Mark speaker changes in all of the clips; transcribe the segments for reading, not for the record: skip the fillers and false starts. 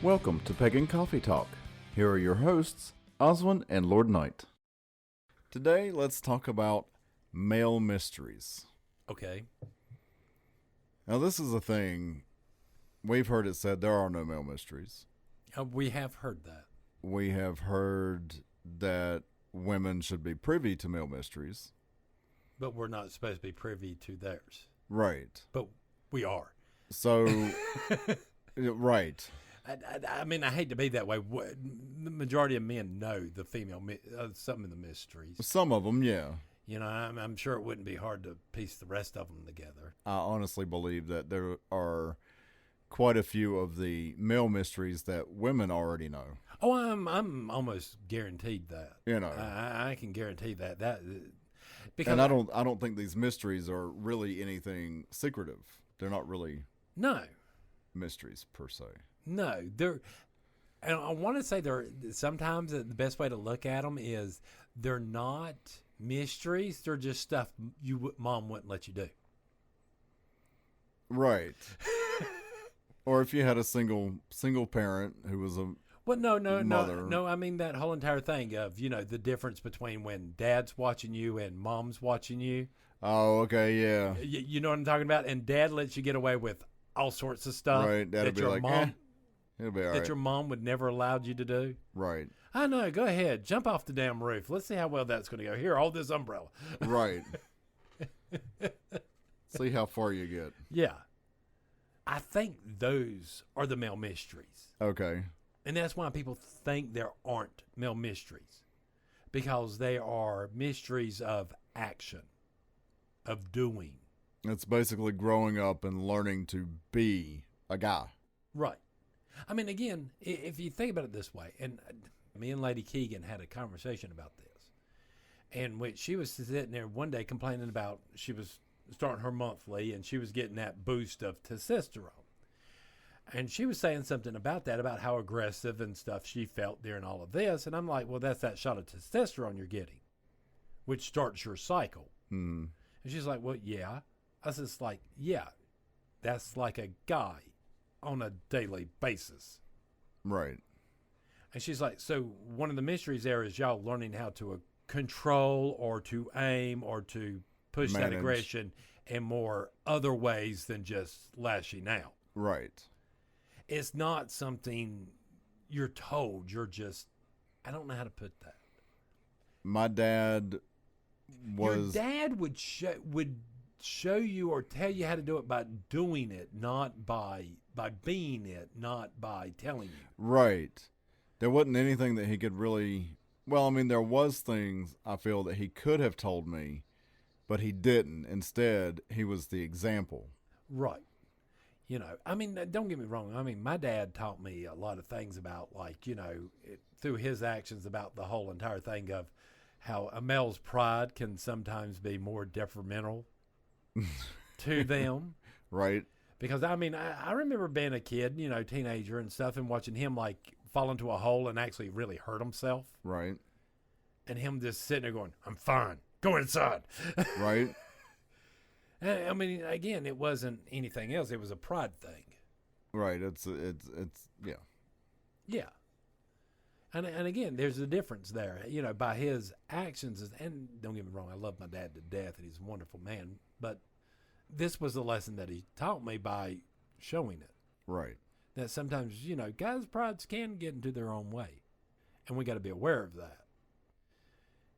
Speaker 1: Welcome to Pagan Coffee Talk. Here are your hosts, Oswin and Lord Night. Today, let's talk about male mysteries.
Speaker 2: Okay.
Speaker 1: Now, this is a thing. We've heard it said there are no male mysteries.
Speaker 2: We have heard that.
Speaker 1: We have heard that women should be privy to male mysteries.
Speaker 2: But we're not supposed to be privy to theirs.
Speaker 1: Right.
Speaker 2: But we are.
Speaker 1: So, right.
Speaker 2: I mean, I hate to be that way. The majority of men know the female, some of the mysteries.
Speaker 1: Some of them, yeah.
Speaker 2: You know, I'm sure it wouldn't be hard to piece the rest of them together.
Speaker 1: I honestly believe that there are quite a few of the male mysteries that women already know.
Speaker 2: Oh, I'm almost guaranteed that.
Speaker 1: You know,
Speaker 2: I can guarantee that because
Speaker 1: and I don't think these mysteries are really anything secretive. They're not really mysteries per se.
Speaker 2: No, and I want to say sometimes the best way to look at them is they're not mysteries. They're just stuff mom wouldn't let you do.
Speaker 1: Right. Or if you had a single parent who was a mother.
Speaker 2: No. I mean that whole entire thing of, you know, the difference between when dad's watching you and mom's watching you.
Speaker 1: Oh, okay, yeah.
Speaker 2: You know what I'm talking about? And dad lets you get away with all sorts of stuff.
Speaker 1: Right. That'd be like, it'll be all right.
Speaker 2: That your mom would never allowed you to do.
Speaker 1: Right.
Speaker 2: I know. Go ahead. Jump off the damn roof. Let's see how well that's going to go. Here, hold this umbrella.
Speaker 1: Right. See how far you get.
Speaker 2: Yeah. I think those are the male mysteries.
Speaker 1: Okay.
Speaker 2: And that's why people think there aren't male mysteries. Because they are mysteries of action, of doing.
Speaker 1: It's basically growing up and learning to be a guy.
Speaker 2: Right. I mean, again, if you think about it this way, and me and Lady Keegan had a conversation about this, and when she was sitting there one day complaining about she was starting her monthly and she was getting that boost of testosterone. And she was saying something about that, about how aggressive and stuff she felt during all of this. And I'm like, well, that's that shot of testosterone you're getting, which starts your cycle.
Speaker 1: Mm.
Speaker 2: And she's like, well, yeah. I was just like, yeah, that's like a guy on a daily basis.
Speaker 1: Right.
Speaker 2: And she's like, so one of the mysteries there is y'all learning how to control or to aim or to push that aggression in more other ways than just lashing out.
Speaker 1: Right.
Speaker 2: It's not something you're told. You're just, I don't know how to put that.
Speaker 1: My dad was...
Speaker 2: Your dad would show you or tell you how to do it by doing it, not by being it, not by telling you.
Speaker 1: Right. There wasn't anything that he could really... Well, I mean, there was things I feel that he could have told me, but he didn't. Instead, he was the example.
Speaker 2: Right. You know, I mean, don't get me wrong. I mean, my dad taught me a lot of things about, like, you know, through his actions about the whole entire thing of how a male's pride can sometimes be more detrimental to them.
Speaker 1: Right.
Speaker 2: Because, I mean, I remember being a kid, you know, teenager and stuff, and watching him, like, fall into a hole and actually really hurt himself.
Speaker 1: Right.
Speaker 2: And him just sitting there going, I'm fine. Go inside.
Speaker 1: Right.
Speaker 2: I mean, again, it wasn't anything else. It was a pride thing.
Speaker 1: Right. It's yeah.
Speaker 2: Yeah. And again, there's a difference there, you know, by his actions. And don't get me wrong, I love my dad to death, and he's a wonderful man. But this was the lesson that he taught me by showing it.
Speaker 1: Right.
Speaker 2: That sometimes, you know, guys' prides can get into their own way. And we got to be aware of that.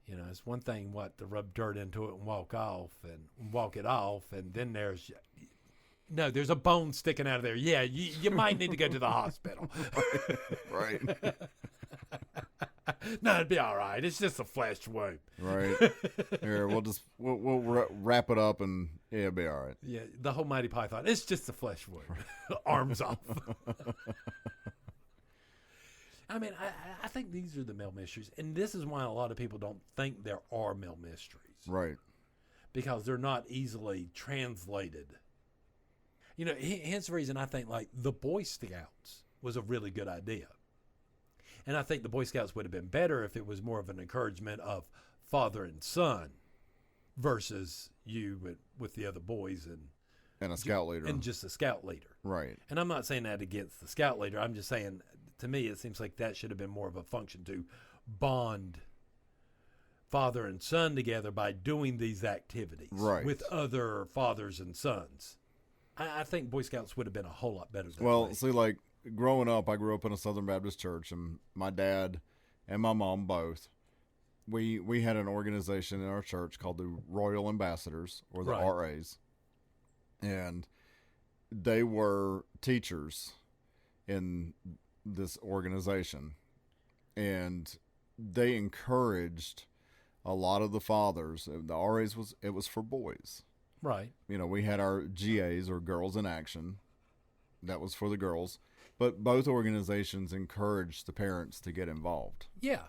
Speaker 2: You know, it's one thing, to rub dirt into it and walk it off. And then there's a bone sticking out of there. Yeah, you might need to go to the hospital.
Speaker 1: Right.
Speaker 2: No, it'd be all right. It's just a flesh wound.
Speaker 1: Right. Here, we'll wrap it up and it'll be all right.
Speaker 2: Yeah, the whole Mighty Python. It's just a flesh wound. Arms off. I mean, I think these are the male mysteries. And this is why a lot of people don't think there are male mysteries.
Speaker 1: Right.
Speaker 2: Because they're not easily translated. You know, hence the reason I think, like, the Boy Scouts was a really good idea. And I think the Boy Scouts would have been better if it was more of an encouragement of father and son versus you with the other boys and
Speaker 1: And a scout leader.
Speaker 2: And just a scout leader.
Speaker 1: Right.
Speaker 2: And I'm not saying that against the scout leader. I'm just saying, to me, it seems like that should have been more of a function to bond father and son together by doing these activities with other fathers and sons. I think Boy Scouts would have been a whole lot better than
Speaker 1: Well, see, like, growing up, I grew up in a Southern Baptist church, and my dad and my mom both, we had an organization in our church called the Royal Ambassadors, or the RAs, and they were teachers in this organization, and they encouraged a lot of the fathers. The RAs was for boys.
Speaker 2: Right.
Speaker 1: You know, we had our GAs, or Girls in Action. That was for the girls. But both organizations encouraged the parents to get involved.
Speaker 2: Yeah.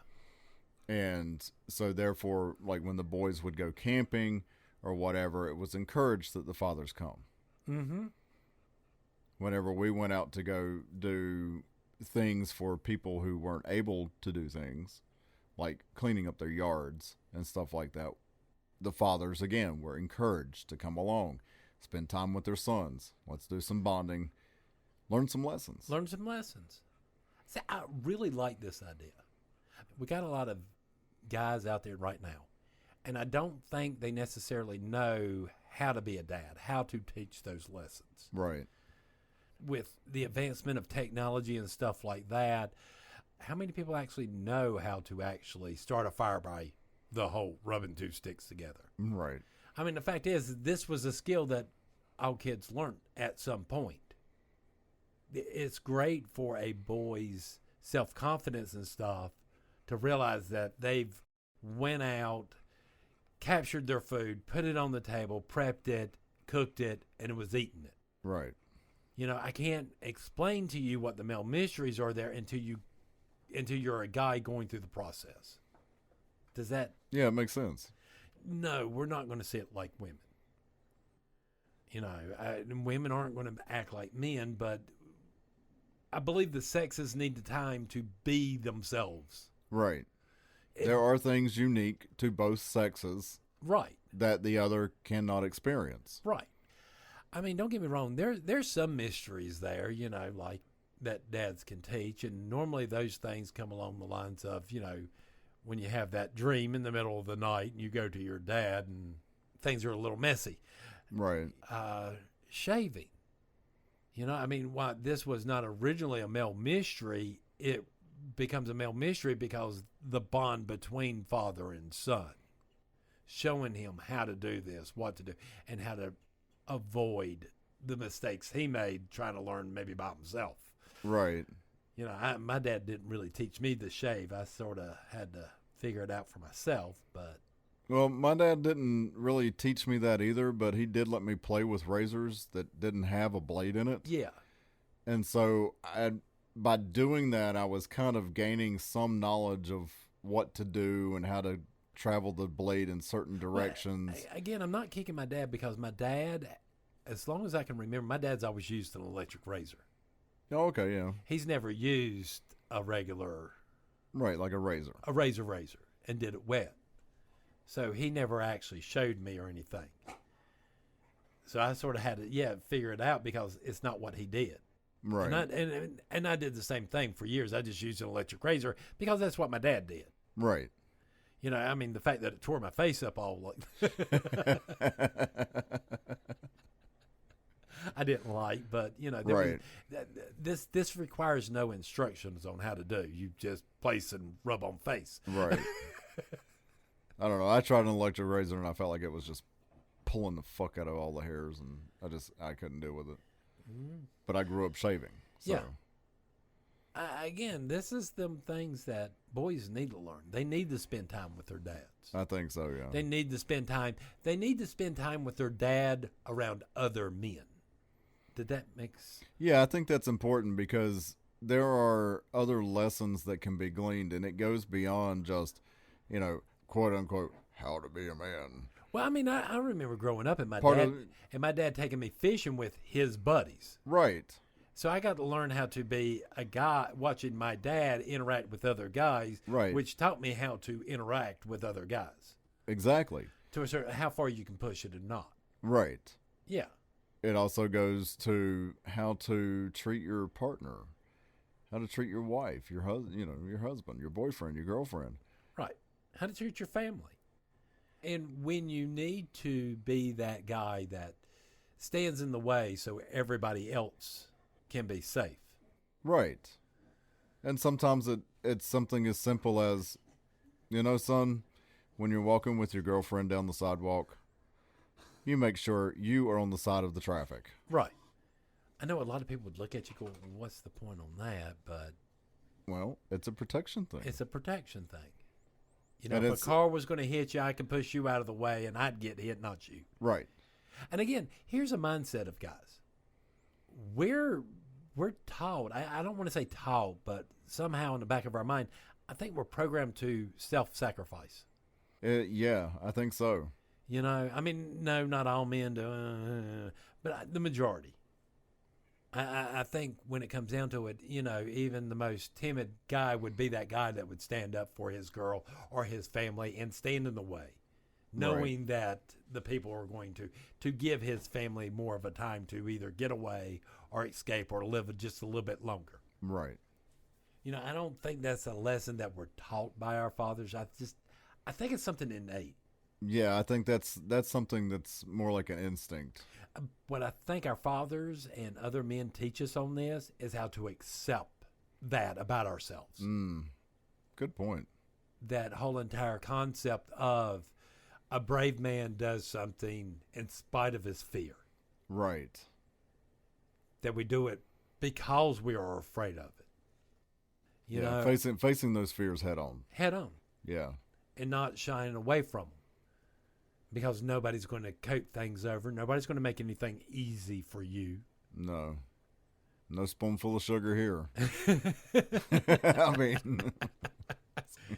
Speaker 1: And so therefore, like when the boys would go camping or whatever, it was encouraged that the fathers come.
Speaker 2: Mm-hmm.
Speaker 1: Whenever we went out to go do things for people who weren't able to do things, like cleaning up their yards and stuff like that, the fathers, again, were encouraged to come along, spend time with their sons. Let's do some bonding, learn some lessons.
Speaker 2: See, I really like this idea. We got a lot of guys out there right now, and I don't think they necessarily know how to be a dad, how to teach those lessons.
Speaker 1: Right.
Speaker 2: With the advancement of technology and stuff like that, how many people actually know how to actually start a fire by the whole rubbing two sticks together?
Speaker 1: Right.
Speaker 2: I mean, the fact is, this was a skill that all kids learned at some point. It's great for a boy's self-confidence and stuff to realize that they've went out, captured their food, put it on the table, prepped it, cooked it, and it was eating it.
Speaker 1: Right.
Speaker 2: You know, I can't explain to you what the male mysteries are there until you're a guy going through the process. Does that?
Speaker 1: Yeah, it makes sense.
Speaker 2: No, we're not going to see it like women. You know, women aren't going to act like men, but I believe the sexes need the time to be themselves.
Speaker 1: Right. There are things unique to both sexes.
Speaker 2: Right.
Speaker 1: That the other cannot experience.
Speaker 2: Right. I mean, don't get me wrong. There's some mysteries there, you know, like that dads can teach. And normally those things come along the lines of, you know, when you have that dream in the middle of the night and you go to your dad and things are a little messy.
Speaker 1: Right.
Speaker 2: Shaving. You know, I mean, while this was not originally a male mystery, it becomes a male mystery because the bond between father and son, showing him how to do this, what to do, and how to avoid the mistakes he made trying to learn maybe by himself.
Speaker 1: Right.
Speaker 2: You know, my dad didn't really teach me to shave. I sort of had to figure it out for myself, but...
Speaker 1: Well, my dad didn't really teach me that either, but he did let me play with razors that didn't have a blade in it.
Speaker 2: Yeah.
Speaker 1: And so by doing that, I was kind of gaining some knowledge of what to do and how to travel the blade in certain directions.
Speaker 2: Well, again, I'm not kicking my dad because my dad, as long as I can remember, my dad's always used an electric razor.
Speaker 1: Oh, okay, yeah.
Speaker 2: He's never used a regular...
Speaker 1: Right, like a razor.
Speaker 2: A razor, and did it wet. So he never actually showed me or anything. So I sort of had to, figure it out because it's not what he did.
Speaker 1: Right.
Speaker 2: And I did the same thing for years. I just used an electric razor because that's what my dad did.
Speaker 1: Right.
Speaker 2: You know, I mean, the fact that it tore my face up all like... I didn't like, but, you know, this requires no instructions on how to do. You just place and rub on face.
Speaker 1: Right. I don't know. I tried an electric razor and I felt like it was just pulling the fuck out of all the hairs, and I couldn't deal with it. Mm. But I grew up shaving. So.
Speaker 2: Yeah. Again, this is them things that boys need to learn. They need to spend time with their dads.
Speaker 1: I think so, yeah.
Speaker 2: They need to spend time. They need to spend time with their dad around other men. Did that make sense?
Speaker 1: Yeah, I think that's important because there are other lessons that can be gleaned, and it goes beyond just, you know, quote unquote, how to be a man.
Speaker 2: Well, I mean, I remember growing up and my dad taking me fishing with his buddies.
Speaker 1: Right.
Speaker 2: So I got to learn how to be a guy watching my dad interact with other guys,
Speaker 1: right,
Speaker 2: which taught me how to interact with other guys.
Speaker 1: Exactly.
Speaker 2: To a certain, how far you can push it or not.
Speaker 1: Right.
Speaker 2: Yeah.
Speaker 1: it also goes to how to treat your partner, how to treat your wife, your husband, your husband, your boyfriend, your girlfriend.
Speaker 2: Right. How to treat your family. And when you need to be that guy that stands in the way so everybody else can be safe.
Speaker 1: Right. And sometimes it's something as simple as, son, when you're walking with your girlfriend down the sidewalk, you make sure you are on the side of the traffic.
Speaker 2: Right. I know a lot of people would look at you going, well, what's the point on that? But
Speaker 1: well, it's a protection thing.
Speaker 2: It's a protection thing. If a car was going to hit you, I could push you out of the way and I'd get hit, not you.
Speaker 1: Right.
Speaker 2: And again, here's a mindset of guys. We're taught, I don't want to say taught, but somehow in the back of our mind, I think we're programmed to self-sacrifice.
Speaker 1: Yeah, I think so.
Speaker 2: No, not all men do, but the majority. I think when it comes down to it, even the most timid guy would be that guy that would stand up for his girl or his family and stand in the way, knowing that the people are going to give his family more of a time to either get away or escape or live just a little bit longer.
Speaker 1: Right.
Speaker 2: I don't think that's a lesson that we're taught by our fathers. I think it's something innate.
Speaker 1: Yeah, I think that's something that's more like an instinct.
Speaker 2: What I think our fathers and other men teach us on this is how to accept that about ourselves.
Speaker 1: Good point.
Speaker 2: That whole entire concept of a brave man does something in spite of his fear.
Speaker 1: Right.
Speaker 2: That we do it because we are afraid of it. You know,
Speaker 1: facing those fears head on.
Speaker 2: Head on.
Speaker 1: Yeah.
Speaker 2: And not shying away from them. Because nobody's going to coat things over. Nobody's going to make anything easy for you.
Speaker 1: No. No spoonful of sugar here. I mean.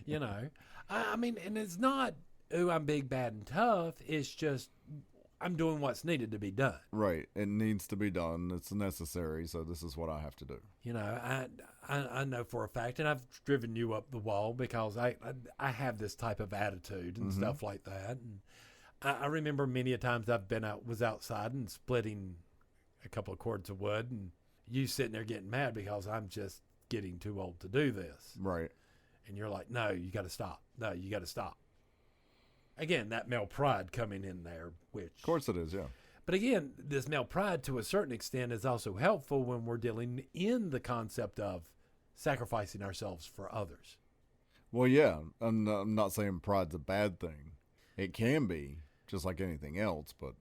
Speaker 2: And it's not, I'm big, bad, and tough. It's just, I'm doing what's needed to be done.
Speaker 1: Right. It needs to be done. It's necessary. So this is what I have to do.
Speaker 2: I know for a fact, and I've driven you up the wall because I have this type of attitude and stuff like that. And I remember many a times was outside and splitting a couple of cords of wood, and you sitting there getting mad because I'm just getting too old to do this.
Speaker 1: Right.
Speaker 2: And you're like, no, you got to stop. No, you got to stop. Again, that male pride coming in there, which...
Speaker 1: Of course it is, yeah.
Speaker 2: But again, this male pride to a certain extent is also helpful when we're dealing in the concept of sacrificing ourselves for others.
Speaker 1: Well, yeah. I'm not saying pride's a bad thing. It can be, just like anything else, but...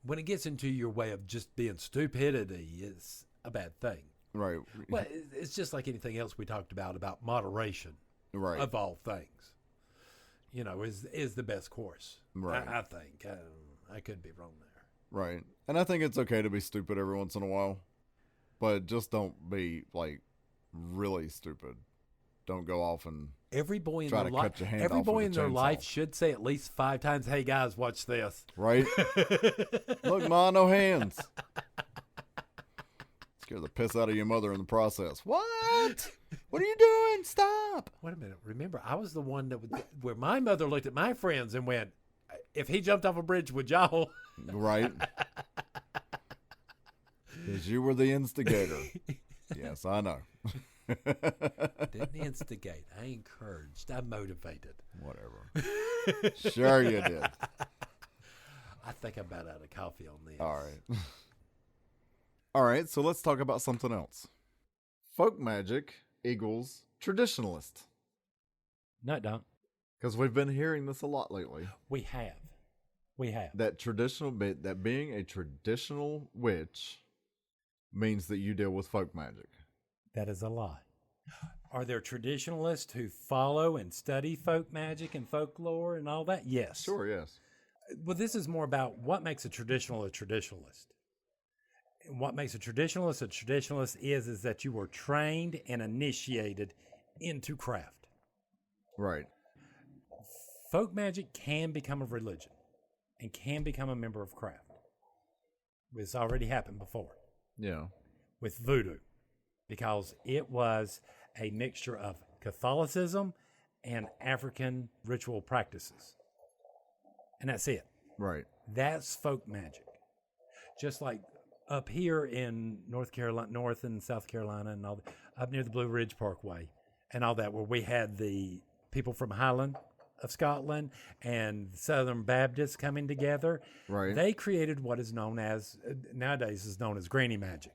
Speaker 2: When it gets into your way of just being stupidity, it's a bad thing.
Speaker 1: Right.
Speaker 2: Well, it's just like anything else we talked about moderation.
Speaker 1: Right.
Speaker 2: Of all things. Is the best course.
Speaker 1: Right.
Speaker 2: I think. I could be wrong there.
Speaker 1: Right. And I think it's okay to be stupid every once in a while. But just don't be, really stupid. Don't go off and
Speaker 2: every boy in
Speaker 1: try
Speaker 2: their
Speaker 1: to
Speaker 2: life,
Speaker 1: cut your hand
Speaker 2: every
Speaker 1: off
Speaker 2: boy
Speaker 1: with
Speaker 2: in
Speaker 1: a
Speaker 2: their
Speaker 1: chainsaw.
Speaker 2: life should say at least 5 times, "Hey guys, watch this."
Speaker 1: Right? Look, Ma, no hands. Scare the piss out of your mother in the process. What? What are you doing? Stop.
Speaker 2: Wait a minute. Remember, I was the one where my mother looked at my friends and went, "If he jumped off a bridge, would y'all?"
Speaker 1: Right. Because you were the instigator. Yes, I know.
Speaker 2: Didn't instigate. I encouraged. I motivated.
Speaker 1: Whatever. Sure you did.
Speaker 2: I think I'm about out of coffee on this.
Speaker 1: All right. All right, so let's talk about something else. Folk magic equals traditionalist.
Speaker 2: No, it don't.
Speaker 1: Because we've been hearing this a lot lately.
Speaker 2: We have.
Speaker 1: That being a traditional witch means that you deal with folk magic.
Speaker 2: That is a lie. Are there traditionalists who follow and study folk magic and folklore and all that? Yes.
Speaker 1: Sure, yes.
Speaker 2: Well, this is more about what makes a traditionalist. And what makes a traditionalist is that you were trained and initiated into craft.
Speaker 1: Right.
Speaker 2: Folk magic can become a religion and can become a member of craft. It's already happened before.
Speaker 1: Yeah.
Speaker 2: With voodoo, because it was a mixture of Catholicism and African ritual practices. And that's it.
Speaker 1: Right.
Speaker 2: That's folk magic. Just like up here in North Carolina, North and South Carolina, and all up near the Blue Ridge Parkway, and all that, where we had the people from Highland of Scotland and Southern Baptists coming together.
Speaker 1: Right.
Speaker 2: They created what is known as nowadays is known as granny magic.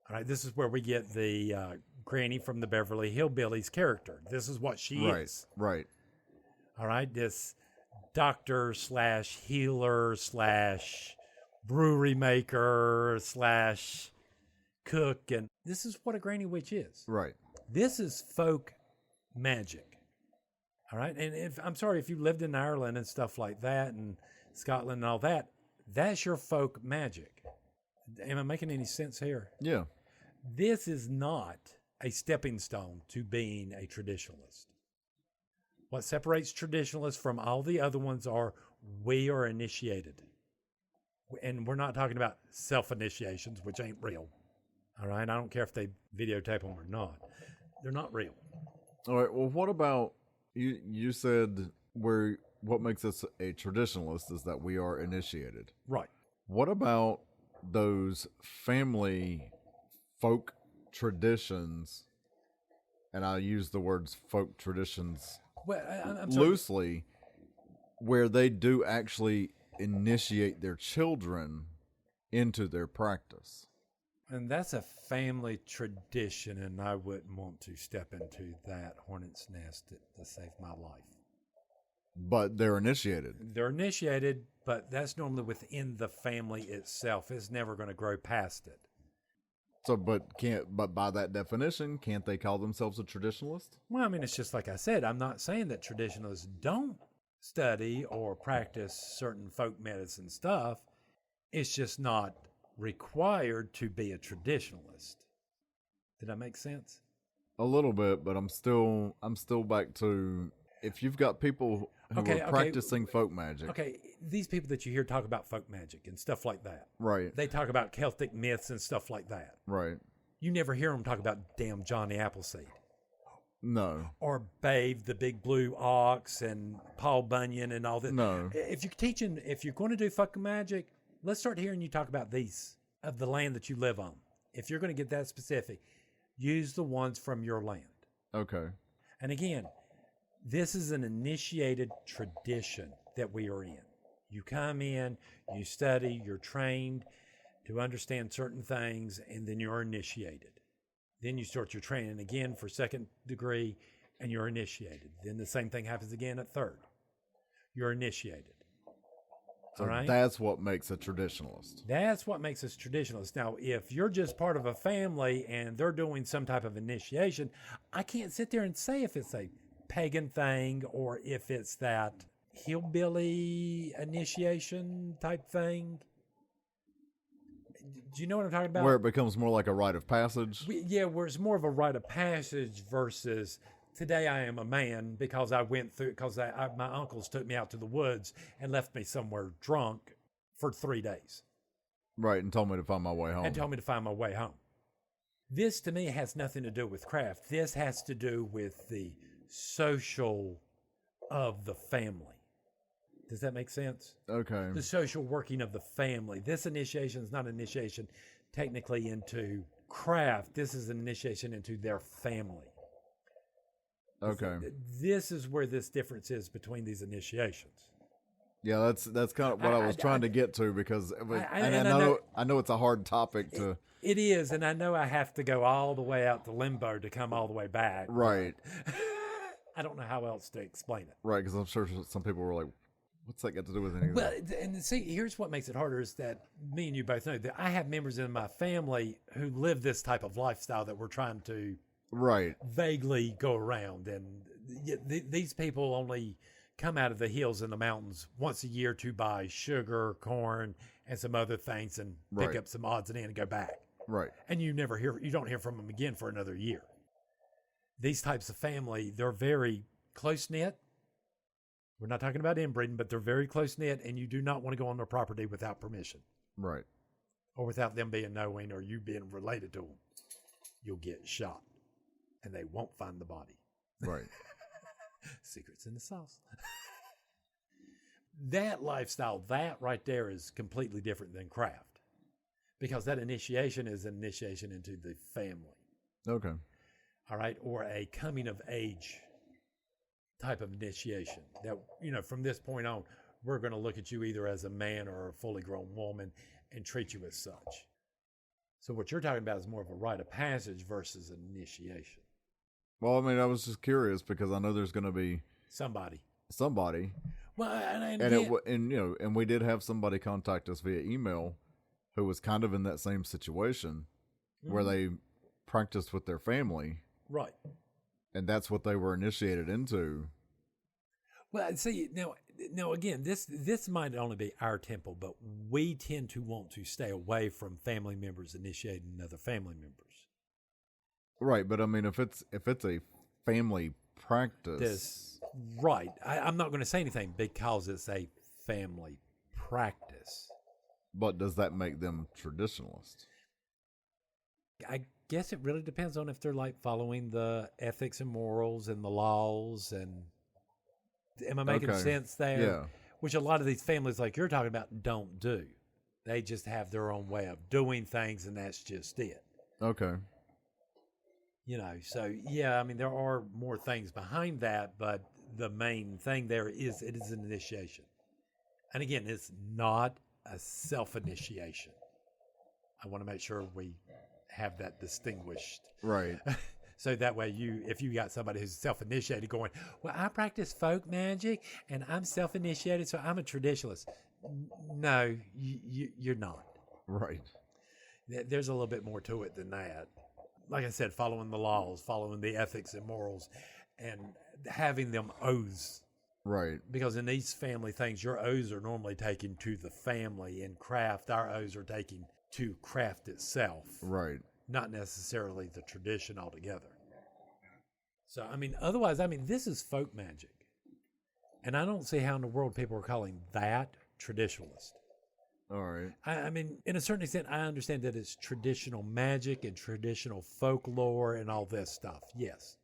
Speaker 2: All right, this is where we get the Granny from the Beverly Hillbillies character. This is what she is.
Speaker 1: Right.
Speaker 2: All right, this doctor / healer / brewery maker / cook, and this is what a granny witch is.
Speaker 1: Right.
Speaker 2: This is folk magic. All right, and I'm sorry if you lived in Ireland and stuff like that, and Scotland and all that. That's your folk magic. Am I making any sense here?
Speaker 1: Yeah.
Speaker 2: This is not a stepping stone to being a traditionalist. What separates traditionalists from all the other ones are we are initiated. And we're not talking about self-initiations, which ain't real. All right? I don't care if they videotape them or not. They're not real.
Speaker 1: All right. Well, what about you said what makes us a traditionalist is that we are initiated.
Speaker 2: Right.
Speaker 1: What about those family folk traditions, and I use the words folk traditions
Speaker 2: I'm
Speaker 1: loosely, where they do actually initiate their children into their practice?
Speaker 2: And that's a family tradition, and I wouldn't want to step into that hornet's nest to save my life.
Speaker 1: But they're initiated.
Speaker 2: They're initiated, but that's normally within the family itself. It's never going to grow past it.
Speaker 1: So, but by that definition, can't they call themselves a traditionalist?
Speaker 2: Well, I mean, it's just like I said. I'm not saying that traditionalists don't study or practice certain folk medicine stuff. It's just not required to be a traditionalist. Did that make sense?
Speaker 1: A little bit, but I'm still back to, if you've got people who are practicing folk magic.
Speaker 2: Okay, these people that you hear talk about folk magic and stuff like that.
Speaker 1: Right.
Speaker 2: They talk about Celtic myths and stuff like that.
Speaker 1: Right.
Speaker 2: You never hear them talk about damn Johnny Appleseed.
Speaker 1: No.
Speaker 2: Or Babe, the big blue ox, and Paul Bunyan and all that.
Speaker 1: No.
Speaker 2: If you're going to do folk magic, let's start hearing you talk about these of the land that you live on. If you're going to get that specific, use the ones from your land.
Speaker 1: Okay.
Speaker 2: And again, this is an initiated tradition that we are in. You come in, you study, you're trained to understand certain things, and then you're initiated. Then you start your training again for second degree, and you're initiated. Then the same thing happens again at third. You're initiated.
Speaker 1: So
Speaker 2: all right?
Speaker 1: That's what makes a traditionalist.
Speaker 2: That's what makes us traditionalists. Now, if you're just part of a family and they're doing some type of initiation, I can't sit there and say if it's a pagan thing or if it's that hillbilly initiation type thing. Do you know what I'm talking about?
Speaker 1: Where it becomes more like a rite of passage?
Speaker 2: Where it's more of a rite of passage versus today I am a man because I went through, because my uncles took me out to the woods and left me somewhere drunk for 3 days.
Speaker 1: Right, and told me to find my way home.
Speaker 2: This to me has nothing to do with craft. This has to do with the social of the family. Does that make sense?
Speaker 1: Okay.
Speaker 2: The social working of the family. This initiation is not an initiation technically into craft. This is an initiation into their family.
Speaker 1: Okay.
Speaker 2: This is where this difference is between these initiations.
Speaker 1: Yeah, that's kind of what I was trying to get to, because I know it's a hard topic to.
Speaker 2: It is, and I know I have to go all the way out to limbo to come all the way back.
Speaker 1: Right.
Speaker 2: I don't know how else to explain it.
Speaker 1: Right, because I'm sure some people were like, what's that got to do with anything?
Speaker 2: Well, and see, here's what makes it harder is that me and you both know that I have members in my family who live this type of lifestyle that we're trying to vaguely go around. And these people only come out of the hills and the mountains once a year to buy sugar, corn, and some other things and pick up some odds and ends and go back.
Speaker 1: Right.
Speaker 2: And you don't hear from them again for another year. These types of family, they're very close-knit. We're not talking about inbreeding, but they're very close-knit, and you do not want to go on their property without permission.
Speaker 1: Right.
Speaker 2: Or without them being knowing or you being related to them. You'll get shot, and they won't find the body.
Speaker 1: Right.
Speaker 2: Secrets in the sauce. That lifestyle, that right there is completely different than craft. because that initiation is an initiation into the family.
Speaker 1: Okay.
Speaker 2: All right. Or a coming of age type of initiation that, from this point on, we're going to look at you either as a man or a fully grown woman and treat you as such. So what you're talking about is more of a rite of passage versus an initiation.
Speaker 1: Well, I mean, I was just curious because I know there's going to be
Speaker 2: Somebody.
Speaker 1: Well,
Speaker 2: And
Speaker 1: and we did have somebody contact us via email who was kind of in that same situation where they practiced with their family.
Speaker 2: Right.
Speaker 1: And that's what they were initiated into.
Speaker 2: Well, see, now again, this might only be our temple, but we tend to want to stay away from family members initiating other family members.
Speaker 1: Right, but I mean, if it's a family practice,
Speaker 2: right? I'm not going to say anything because it's a family practice.
Speaker 1: But does that make them traditionalists?
Speaker 2: I guess it really depends on if they're like following the ethics and morals and the laws. And am I making sense there?
Speaker 1: Yeah.
Speaker 2: Which a lot of these families like you're talking about don't do. They just have their own way of doing things, and that's just it.
Speaker 1: Okay.
Speaker 2: So yeah, I mean, there are more things behind that, but the main thing there is it is an initiation. And again, it's not a self-initiation. I want to make sure we have that distinguished.
Speaker 1: Right.
Speaker 2: So that way if you got somebody who's self-initiated going, well, I practice folk magic and I'm self-initiated, so I'm a traditionalist. No, you're not.
Speaker 1: Right.
Speaker 2: There's a little bit more to it than that. Like I said, following the laws, following the ethics and morals, and having them oaths.
Speaker 1: Right.
Speaker 2: Because in these family things, your oaths are normally taken to the family. In craft, our oaths are taken to craft itself.
Speaker 1: Right.
Speaker 2: Not necessarily the tradition altogether. So, I mean, otherwise, this is folk magic. And I don't see how in the world people are calling that traditionalist.
Speaker 1: All right.
Speaker 2: I mean, in a certain extent, I understand that it's traditional magic and traditional folklore and all this stuff. Yes.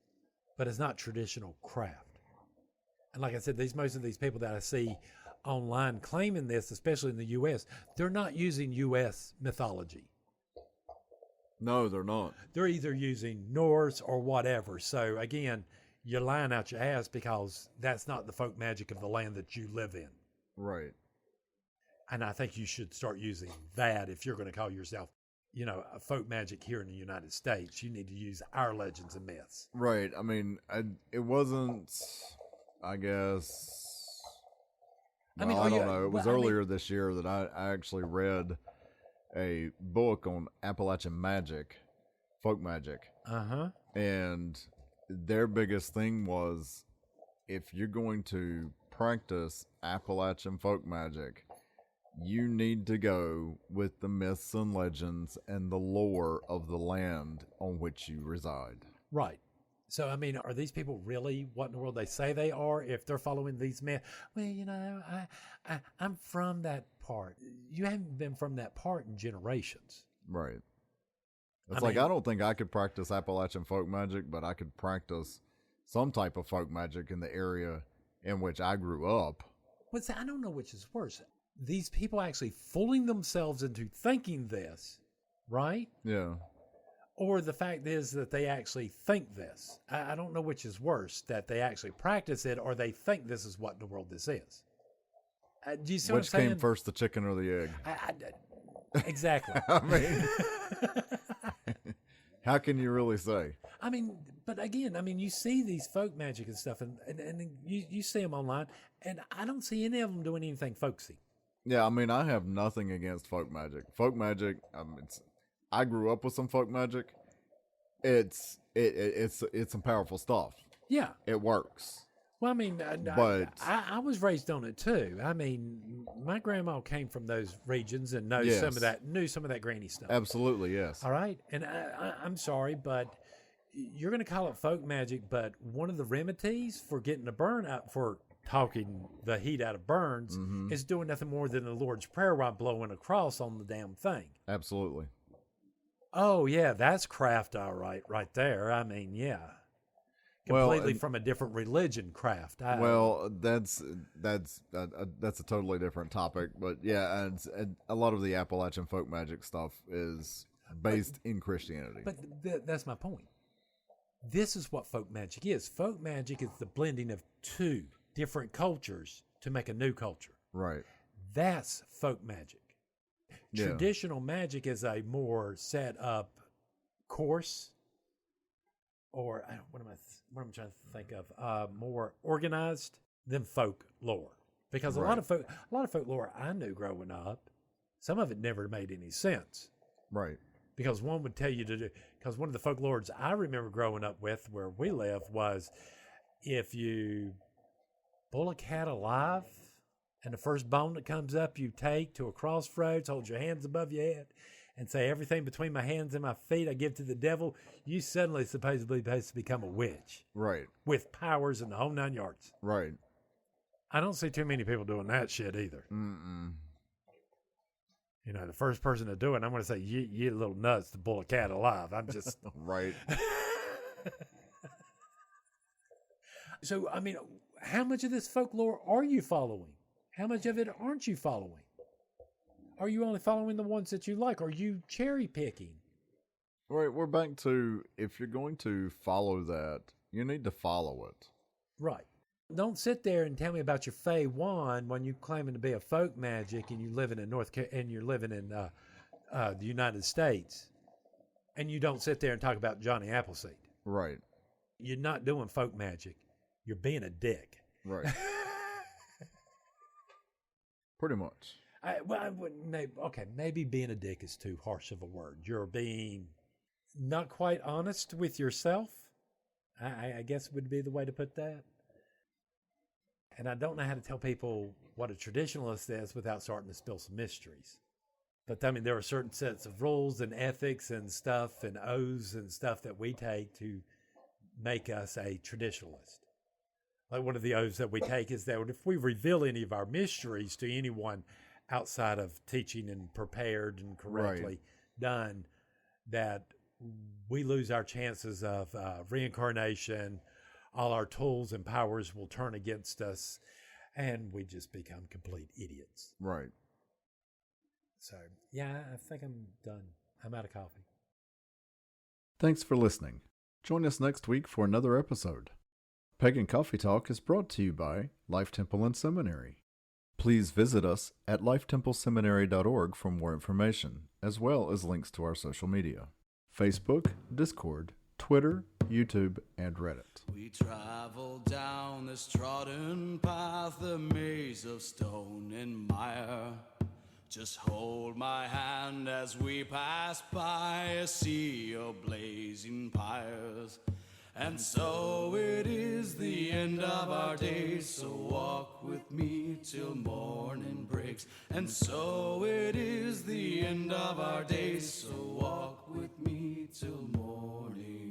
Speaker 2: But it's not traditional craft. And like I said, most of these people that I see online claiming this, especially in the U.S., they're not using U.S. mythology.
Speaker 1: No, they're not.
Speaker 2: They're either using Norse or whatever. So again, you're lying out your ass because that's not the folk magic of the land that you live in.
Speaker 1: Right.
Speaker 2: And I think you should start using that if you're going to call yourself, a folk magic here in the United States. You need to use our legends and myths.
Speaker 1: Right. I mean, it wasn't, I guess, I don't know. It was earlier this year that I actually read a book on Appalachian magic, folk magic.
Speaker 2: Uh-huh.
Speaker 1: And their biggest thing was, if you're going to practice Appalachian folk magic, you need to go with the myths and legends and the lore of the land on which you reside.
Speaker 2: Right. So, I mean, are these people really what in the world they say they are if they're following these myths? Well, I'm from that part. You haven't been from that part in generations.
Speaker 1: Right. It's I don't think I could practice Appalachian folk magic, but I could practice some type of folk magic in the area in which I grew up.
Speaker 2: But see, I don't know which is worse. These people actually fooling themselves into thinking this, right?
Speaker 1: Yeah.
Speaker 2: Or the fact is that they actually think this. I don't know which is worse, that they actually practice it or they think this is what in the world this is. Do you see what I'm saying?
Speaker 1: Which came first, the chicken or the egg?
Speaker 2: Exactly.
Speaker 1: I mean, how can you really say?
Speaker 2: I mean, but again, you see these folk magic and stuff, and you see them online, and I don't see any of them doing anything folksy.
Speaker 1: Yeah, I mean, I have nothing against folk magic. Folk magic, I grew up with some folk magic. It's some powerful stuff.
Speaker 2: Yeah,
Speaker 1: it works.
Speaker 2: Well, I mean, but I was raised on it too. I mean, my grandma came from those regions and knew some of that granny stuff.
Speaker 1: Absolutely, yes.
Speaker 2: All right, and I'm sorry, but you're going to call it folk magic, but one of the remedies for getting a burn out, for talking the heat out of burns, is doing nothing more than the Lord's Prayer while blowing a cross on the damn thing.
Speaker 1: Absolutely.
Speaker 2: Oh, yeah, that's craft, all right there. I mean, yeah. completely from a different religion craft.
Speaker 1: That's a totally different topic, but yeah, and a lot of the Appalachian folk magic stuff is based in Christianity.
Speaker 2: But that's my point. This is what folk magic is. Folk magic is the blending of two different cultures to make a new culture.
Speaker 1: Right.
Speaker 2: That's folk magic.
Speaker 1: Yeah.
Speaker 2: Traditional magic is a more set up course, or what am I trying to think of? More organized than folklore. Because a lot of folklore I knew growing up, some of it never made any sense.
Speaker 1: Right.
Speaker 2: Because one would tell you to do, because one of the folklores I remember growing up with where we live was, if you pull a cat alive and the first bone that comes up you take to a crossroads, hold your hands above your head and say, everything between my hands and my feet I give to the devil, you suddenly supposedly supposed to become a witch.
Speaker 1: Right.
Speaker 2: With powers in the whole 9 yards.
Speaker 1: Right.
Speaker 2: I don't see too many people doing that shit either.
Speaker 1: Mm-mm.
Speaker 2: You know, the first person to do it, I'm going to say, you're a little nuts to pull a cat alive. I'm just...
Speaker 1: Right.
Speaker 2: So, I mean, how much of this folklore are you following? How much of it aren't you following? Are you only following the ones that you like? Are you cherry picking?
Speaker 1: Right. We're back to, if you're going to follow that, you need to follow it.
Speaker 2: Right. Don't sit there and tell me about your Fey wand when you're claiming to be a folk magic and you're living in the United States, and you don't sit there and talk about Johnny Appleseed.
Speaker 1: Right.
Speaker 2: You're not doing folk magic. You're being a dick.
Speaker 1: Right. Pretty much.
Speaker 2: Maybe being a dick is too harsh of a word. You're being not quite honest with yourself, I guess would be the way to put that. And I don't know how to tell people what a traditionalist is without starting to spill some mysteries. But I mean, there are certain sets of rules and ethics and stuff and oaths and stuff that we take to make us a traditionalist. Like one of the oaths that we take is that if we reveal any of our mysteries to anyone outside of teaching and prepared and correctly done, that we lose our chances of reincarnation. All our tools and powers will turn against us, and we just become complete idiots.
Speaker 1: Right.
Speaker 2: So, yeah, I think I'm done. I'm out of coffee.
Speaker 1: Thanks for listening. Join us next week for another episode. Pagan Coffee Talk is brought to you by Life Temple and Seminary. Please visit us at lifetempleseminary.org for more information, as well as links to our social media: Facebook, Discord, Twitter, YouTube, and Reddit.
Speaker 3: We travel down this trodden path, a maze of stone and mire. Just hold my hand as we pass by a sea of blazing pyres. And so it is the end of our days, so walk with me till morning breaks. And so it is the end of our days, so walk with me till morning